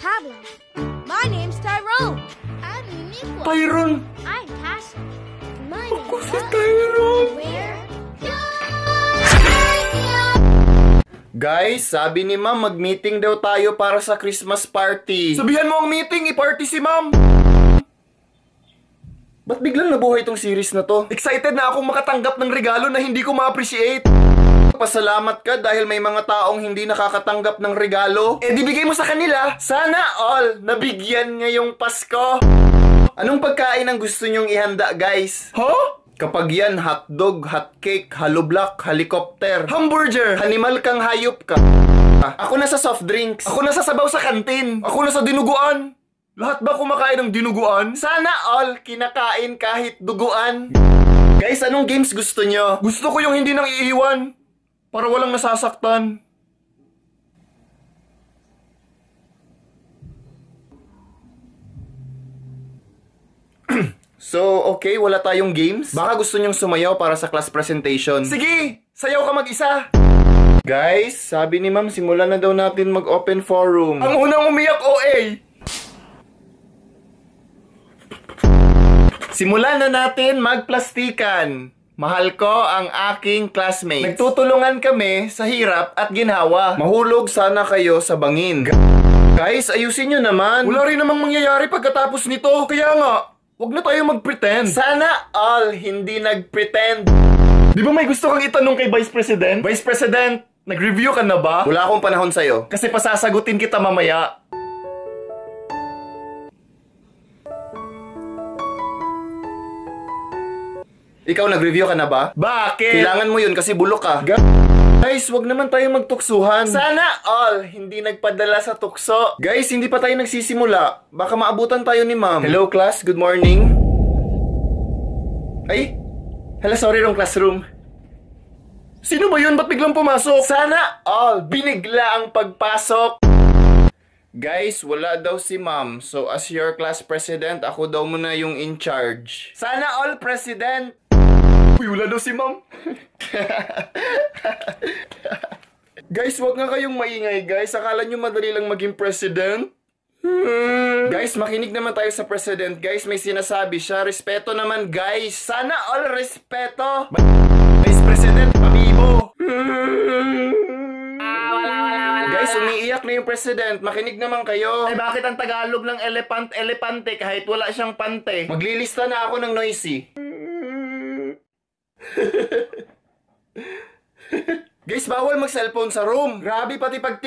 Pablo. My name's Tyrone. I'm Nicholas. Tyron! I'm Cassie. My Ako name's si Tyron! Where? Guys, sabi ni ma'am mag-meeting daw tayo para sa Christmas party. Sabihan mo ang meeting, i-party si ma'am! Ba't biglang nabuhay tong series na to? Excited na akong makatanggap ng regalo na hindi ko ma-appreciate. Pasalamat ka dahil may mga taong hindi nakakatanggap ng regalo. Eh di bigay mo sa kanila. Sana all nabigyan ngayong Pasko. Anong pagkain ang gusto nyong ihanda, guys? Huh? Kapag yan, hotdog, hotcake, haloblock, helicopter. Hamburger! Animal kang hayop ka. Ako na sa soft drinks. Ako na sa sabaw sa kantin. Ako na sa dinuguan. Lahat ba kumakain ng dinuguan? Sana all kinakain kahit duguan. Guys, anong games gusto nyo? Gusto ko yung hindi nang iiwan. Para walang nasasaktan. So, okay, wala tayong games? Baka gusto nyong sumayaw para sa class presentation. Sige! Sayaw ka mag-isa! Guys, sabi ni ma'am, simulan na daw natin mag-open forum. Ang unang umiyak, OA! Simulan na natin magplastikan. Mahal ko ang aking classmates. Nagtutulungan kami sa hirap at ginhawa. Mahulog sana kayo sa bangin. Guys, ayusin nyo naman. Wala rin namang mangyayari pagkatapos nito. Kaya nga, wag na tayo mag-pretend. Sana all hindi nag-pretend. Di ba may gusto kang itanong kay Vice President? Vice President, nag-review ka na ba? Wala akong panahon sa'yo. Kasi pasasagutin kita mamaya. Ikaw, nag-review ka na ba? Bakit? Kailangan mo yun kasi bulok ka. Guys, wag naman tayo magtuksuhan. Sana all hindi nagpadala sa tukso. Guys, hindi pa tayo nagsisimula. Baka maabutan tayo ni ma'am. Hello class, good morning. Ay, hala, sorry, wrong classroom. Sino ba yun? Ba't biglang pumasok? Sana all binigla ang pagpasok. Guys, wala daw si ma'am. So as your class president, ako daw muna yung in charge. Sana all president. Uy, wala daw si ma'am. Guys, wag nga kayong maingay, guys. Akala nyo madali lang maging president? Guys, makinig naman tayo sa president. Guys, may sinasabi siya. Respeto naman, guys. Sana all respeto. Vice President, pamibo. Guys, umiiyak na yung president. Makinig naman kayo. Eh bakit ang Tagalog ng elepante kahit wala siyang pante? Maglilista na ako ng noisy. Guys, bawal mag-cellphone sa room. Grabe, pati pag